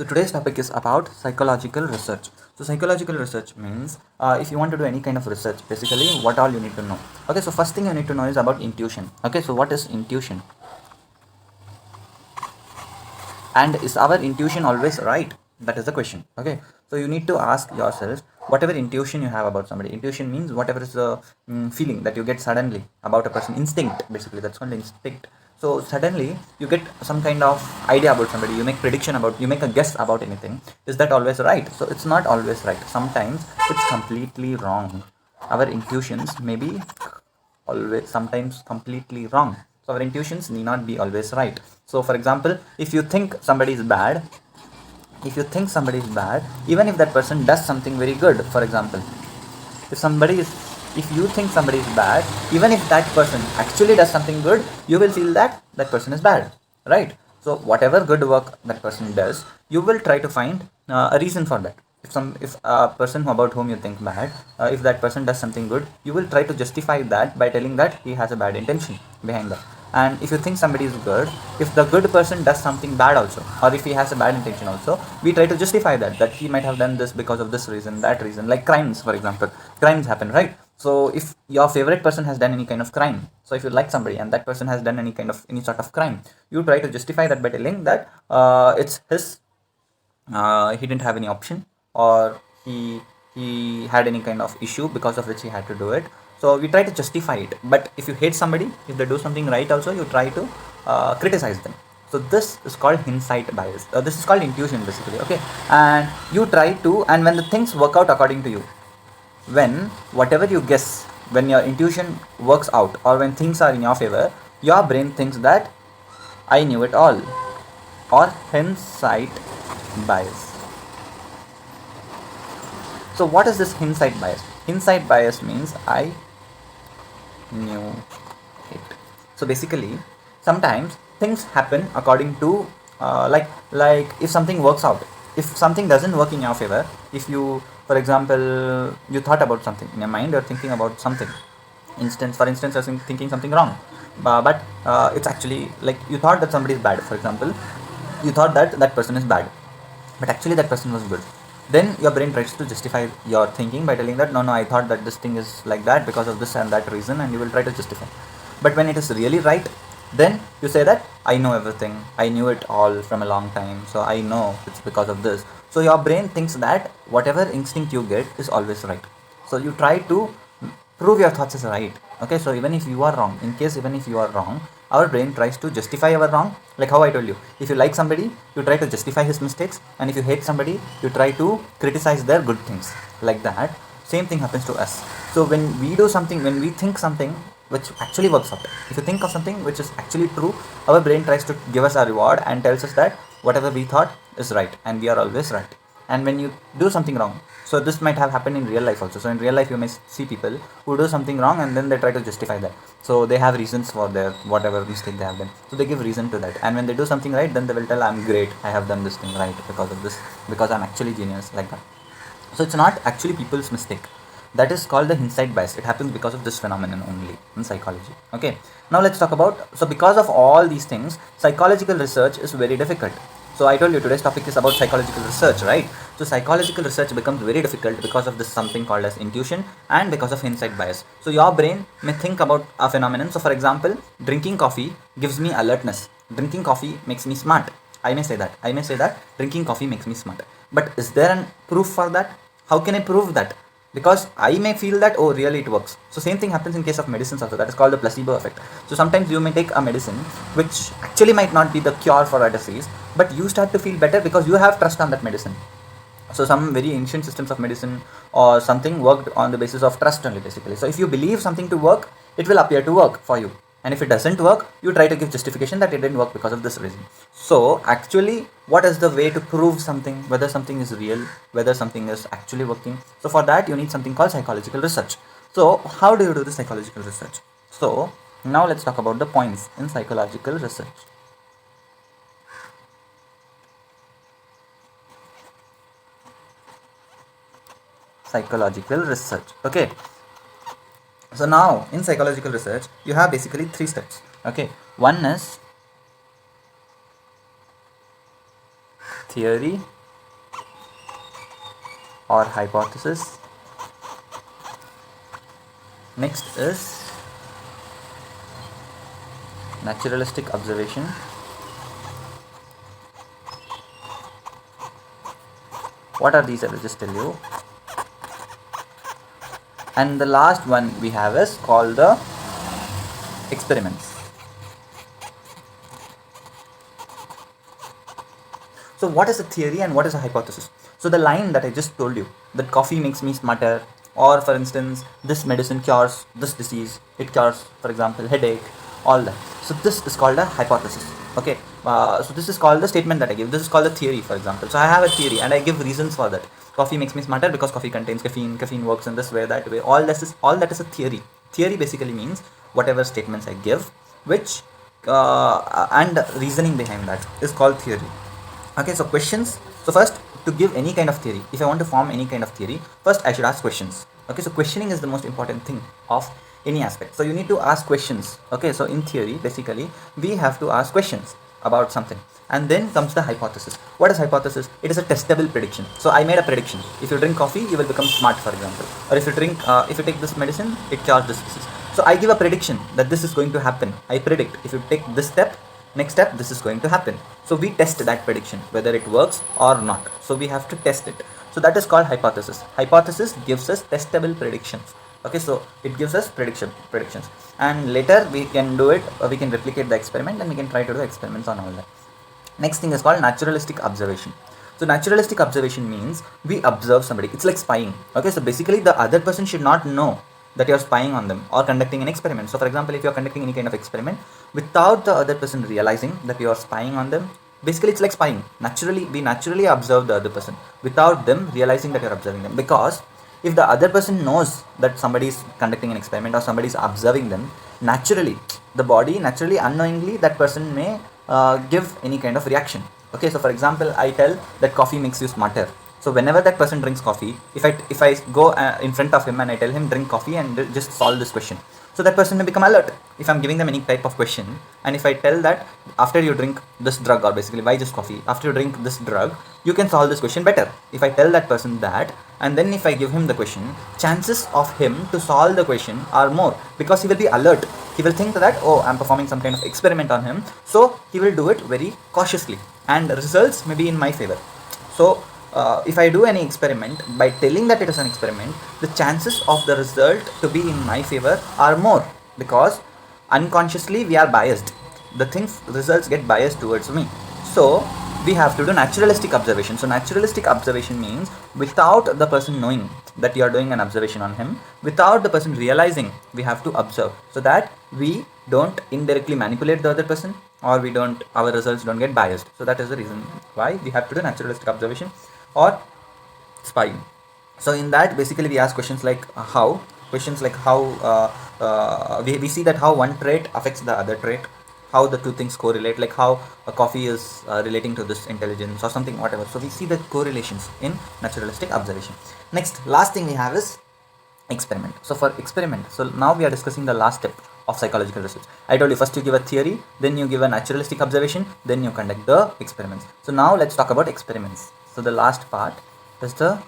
So today's topic is about psychological research. So psychological research means if you want to do any kind of research, basically what all you need to know. Okay, so first thing you need to know is about intuition. Okay, so what is intuition? And is our intuition always right? That is the question. Okay, so you need to ask yourself whatever intuition you have about somebody. Intuition means whatever is the feeling that you get suddenly about a person. Instinct, basically, that's called instinct. So suddenly you get some kind of idea about somebody, you make prediction about, you make a guess about anything. Is that always right? So it's not always right. Sometimes it's completely wrong. Our intuitions may be always sometimes completely wrong. So our intuitions need not be always right. So for example, if you think somebody is bad, even if that person does something very good, for example, if somebody is if you think somebody is bad, even if that person actually does something good, you will feel that that person is bad, right? So whatever good work that person does, you will try to find a reason for that. If a person about whom you think bad, if that person does something good, you will try to justify that by telling that he has a bad intention behind that. And if you think somebody is good, if the good person does something bad also, or if he has a bad intention also, we try to justify that he might have done this because of this reason, that reason. Like crimes, for example, crimes happen, right? So if your favorite person has done any kind of crime, so if you like somebody and that person has done any sort of crime, you try to justify that by telling that it's his, he didn't have any option, or he had any kind of issue because of which he had to do it. So we try to justify it. But if you hate somebody, if they do something right also, you try to criticize them. So this is called hindsight bias. This is called intuition, basically. Okay, and you try to, and when the things work out according to you, when whatever you guess, when your intuition works out, or when things are in your favor, your brain thinks that I knew it all, or hindsight bias. So what is this hindsight bias? Hindsight bias means I knew it. So basically, sometimes things happen according to like if something works out, if something doesn't work in your favor, if you, for example, you thought about something in your mind, you're thinking about something. For instance, you're thinking something wrong, but it's actually like you thought that somebody is bad. For example, you thought that that person is bad, but actually that person was good. Then your brain tries to justify your thinking by telling that no, I thought that this thing is like that because of this and that reason, and you will try to justify. But when it is really right, then you say that I know everything, I knew it all from a long time, so I know it's because of this. So your brain thinks that whatever instinct you get is always right. So you try to prove your thoughts is right. Okay, so even if you are wrong, even if you are wrong, our brain tries to justify our wrong. Like how I told you, if you like somebody, you try to justify his mistakes, and if you hate somebody, you try to criticize their good things. Like that, same thing happens to us. So when we do something, when we think something which actually works out, if you think of something which is actually true, our brain tries to give us a reward and tells us that whatever we thought is right, and we are always right. And when you do something wrong, so this might have happened in real life also. So in real life, you may see people who do something wrong, and then they try to justify that. So they have reasons for their whatever mistake they have done, so they give reason to that. And when they do something right, then they will tell, I'm great, I have done this thing right because of this, because I'm actually genius, like that. So it's not actually people's mistake. That is called the hindsight bias. It happens because of this phenomenon only in psychology. Okay, now let's talk about, so because of all these things, psychological research is very difficult. So I told you today's topic is about psychological research, right? So psychological research becomes very difficult because of this something called as intuition, and because of hindsight bias. So your brain may think about a phenomenon. So for example, drinking coffee gives me alertness. Drinking coffee makes me smart. I may say that drinking coffee makes me smart. But is there a proof for that? How can I prove that? Because I may feel that, oh, really it works. So same thing happens in case of medicines also. That is called the placebo effect. So sometimes you may take a medicine which actually might not be the cure for a disease, but you start to feel better because you have trust on that medicine. So some very ancient systems of medicine or something worked on the basis of trust only, basically. So if you believe something to work, it will appear to work for you. And if it doesn't work, you try to give justification that it didn't work because of this reason. So actually, what is the way to prove something, whether something is real, whether something is actually working? So for that, you need something called psychological research. So how do you do the psychological research? So now let's talk about the points in psychological research. Psychological research. Okay, so now in psychological research, you have basically 3 steps. Okay, one is theory or hypothesis. Next is naturalistic observation. What are these? I will just tell you. And the last one we have is called the experiments. So what is a theory and what is a hypothesis? So the line that I just told you, that coffee makes me smarter, or for instance, this medicine cures this disease, it cures, for example, headache, all that. So this is called a hypothesis. Okay, so this is called the statement that I give. This is called a theory, for example. So I have a theory and I give reasons for that. Coffee makes me smarter because coffee contains caffeine. Caffeine works in this way, that way. All that is a theory. Theory basically means whatever statements I give, which and reasoning behind that is called theory. Okay, so questions. So first, to give any kind of theory, if I want to form any kind of theory, first I should ask questions. Okay, so questioning is the most important thing of any aspect. So you need to ask questions. Okay, so in theory, basically, we have to ask questions about something. And then comes the hypothesis. What is hypothesis? It is a testable prediction. So I made a prediction. If you drink coffee, you will become smart, for example. Or if you take this medicine, it cures this disease. So I give a prediction that this is going to happen. I predict if you take this step, next step, this is going to happen. So we test that prediction whether it works or not. So we have to test it. So that is called hypothesis. Hypothesis gives us testable predictions. Okay, so it gives us predictions, and later we can do it, or we can replicate the experiment and we can try to do experiments on all that. Next thing is called naturalistic observation. So naturalistic observation means we observe somebody. It's like spying. Okay, so basically the other person should not know that you are spying on them or conducting an experiment. So for example, if you are conducting any kind of experiment without the other person realizing that you are spying on them, basically it's like spying. We naturally observe the other person without them realizing that you are observing them. Because if the other person knows that somebody is conducting an experiment or somebody is observing them, naturally the body, naturally unknowingly, that person may give any kind of reaction. Okay, so for example, I tell that coffee makes you smarter. So whenever that person drinks coffee, if I go in front of him and I tell him drink coffee and just solve this question, so that person may become alert if I'm giving them any type of question. And if I tell that after you drink this drug, or basically why just coffee, after you drink this drug you can solve this question better. If I tell that person that, and then if I give him the question, chances of him to solve the question are more, because he will be alert. He will think that, oh, I'm performing some kind of experiment on him, so he will do it very cautiously and results may be in my favor. So if I do any experiment by telling that it is an experiment, the chances of the result to be in my favor are more, because unconsciously we are biased. The results get biased towards me. So we have to do naturalistic observation. So naturalistic observation means without the person knowing that you are doing an observation on him, without the person realizing, we have to observe, so that we don't indirectly manipulate the other person, or our results don't get biased. So that is the reason why we have to do naturalistic observation or spying. So in that, basically we ask questions like how, we see that how one trait affects the other trait, how the two things correlate, like how a coffee is relating to this intelligence or something, whatever. So we see the correlations in naturalistic observation. Next, last thing we have is experiment. So for experiment, so now we are discussing the last step of psychological research. I told you, first you give a theory, then you give a naturalistic observation, then you conduct the experiments. So now let's talk about experiments. So the last part is the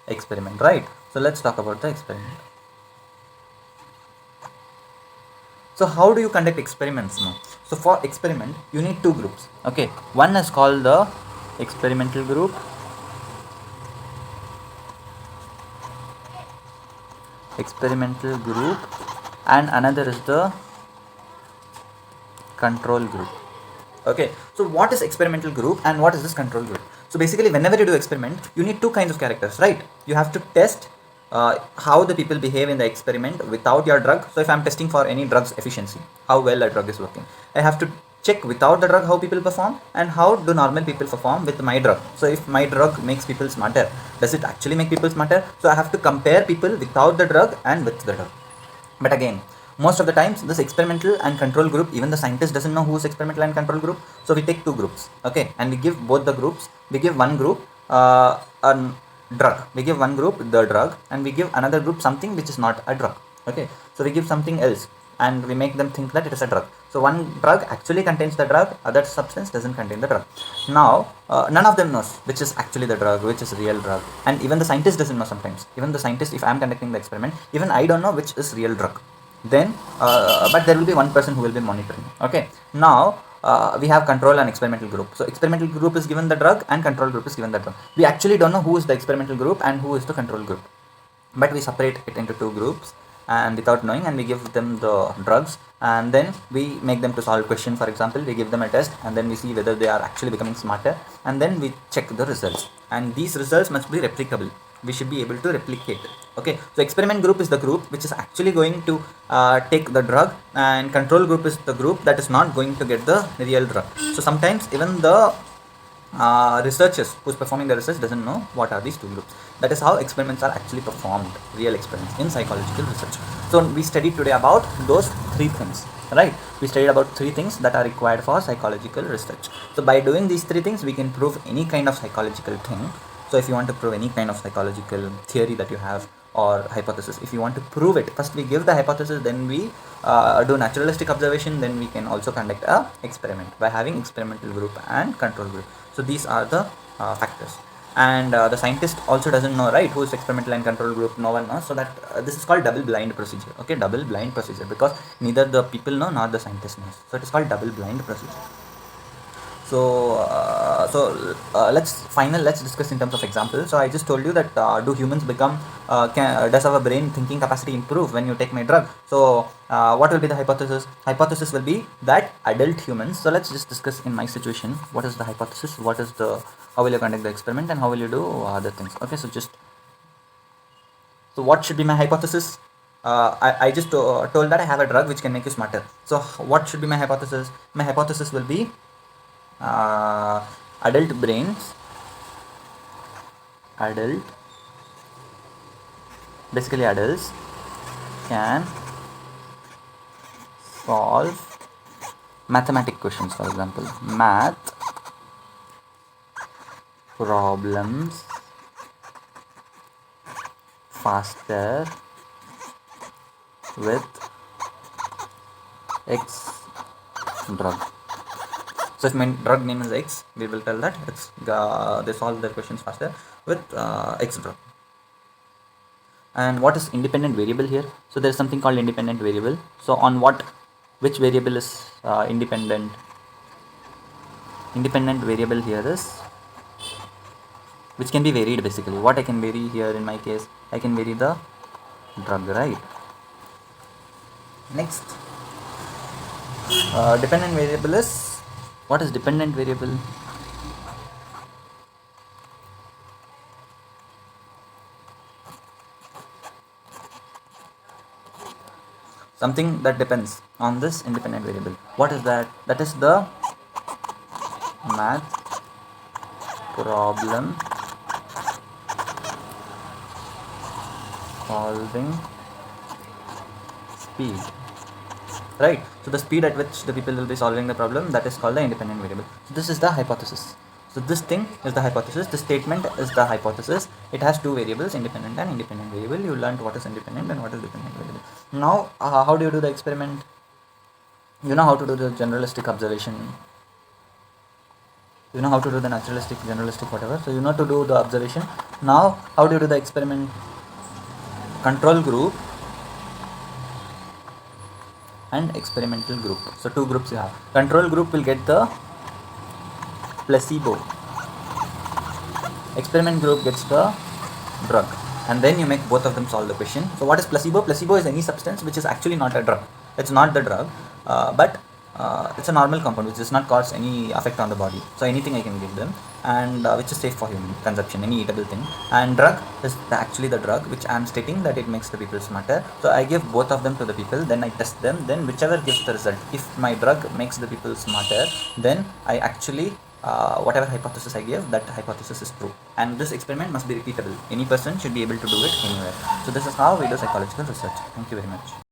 experiment, right? So let's talk about the experiment. So how do you conduct experiments now? So for experiment, you need two groups. Okay, one is called the experimental group, and another is the control group. Okay, so what is experimental group and what is this control group? So basically, whenever you do experiment, you need two kinds of characters, right? You have to test how the people behave in the experiment without your drug. So if I'm testing for any drug's efficiency, how well a drug is working, I have to check without the drug how people perform, and how do normal people perform with my drug. So if my drug makes people smarter, does it actually make people smarter? So I have to compare people without the drug and with the drug. But again, most of the times this experimental and control group, even the scientist doesn't know who's experimental and control group. So we take two groups, okay, and we give both the groups. We give one group a drug, we give one group the drug, and we give another group something which is not a drug. Okay, so we give something else and we make them think that it is a drug. So one drug actually contains the drug, other substance doesn't contain the drug. Now none of them knows which is actually the drug, which is real drug, and even the scientist doesn't know sometimes. Even the scientist, if I am conducting the experiment, even I don't know which is real drug. Then but there will be one person who will be monitoring. Okay, now we have control and experimental group. So experimental group is given the drug and control group is given the drug. We actually don't know who is the experimental group and who is the control group, but we separate it into two groups and without knowing, and we give them the drugs, and then we make them to solve question. For example, we give them a test and then we see whether they are actually becoming smarter, and then we check the results, and these results must be replicable. We should be able to replicate. Okay, so experiment group is the group which is actually going to take the drug, and control group is the group that is not going to get the real drug. So sometimes even the researchers who's performing the research doesn't know what are these two groups. That is how experiments are actually performed, real experiments in psychological research. So we studied today about those three things, right? We studied about three things that are required for psychological research. So by doing these three things, we can prove any kind of psychological thing. So if you want to prove any kind of psychological theory that you have or hypothesis, if you want to prove it, first we give the hypothesis, then we do naturalistic observation, then we can also conduct a experiment by having experimental group and control group. So these are the factors, and the scientist also doesn't know, right, who is experimental and control group. No one knows. So that this is called double blind procedure. Okay, double blind procedure, because neither the people know nor the scientist knows. So it is called double blind procedure. So let's discuss in terms of examples. So I just told you that do humans become does our brain thinking capacity improve when you take my drug? So what will be the hypothesis? Hypothesis will be that adult humans. So let's just discuss in my situation, what is the hypothesis, what is the, how will you conduct the experiment, and how will you do other things. Okay, so what should be my hypothesis? I just told that I have a drug which can make you smarter. So what should be my hypothesis? My hypothesis will be adult brains, basically adults can solve mathematic questions. For example, math problems faster with X drug. So if my drug name is X, we will tell that it's they solve their questions faster with X drug. And what is independent variable here? So there is something called independent variable. So on which variable is independent? Independent variable here is which can be varied basically. What I can vary here in my case, I can vary the drug, right? Next, dependent variable is, what is dependent variable? Something that depends on this independent variable. What is that? That is the math problem solving speed, right? So the speed at which the people will be solving the problem, that is called the independent variable. So this is the hypothesis. So this thing is the hypothesis. The statement is the hypothesis. It has two variables, independent and independent variable. You learned what is independent and what is dependent variable. Now how do you do the experiment? You know how to do the generalistic observation. You know how to do the naturalistic, generalistic, whatever. So you know to do the observation. Now how do you do the experiment? Control group and experimental group. So two groups you have. Control group will get the placebo. Experiment group gets the drug. And then you make both of them solve the question. So what is placebo? Placebo is any substance which is actually not a drug. It's not the drug, but it's a normal compound which does not cause any effect on the body. So anything I can give them, and which is safe for human consumption, any eatable thing. And drug is actually the drug which I am stating that it makes the people smarter. So I give both of them to the people, then I test them, then whichever gives the result. If my drug makes the people smarter, then I actually whatever hypothesis I give, that hypothesis is true. And this experiment must be repeatable. Any person should be able to do it anywhere. So this is how we do psychological research. Thank you very much.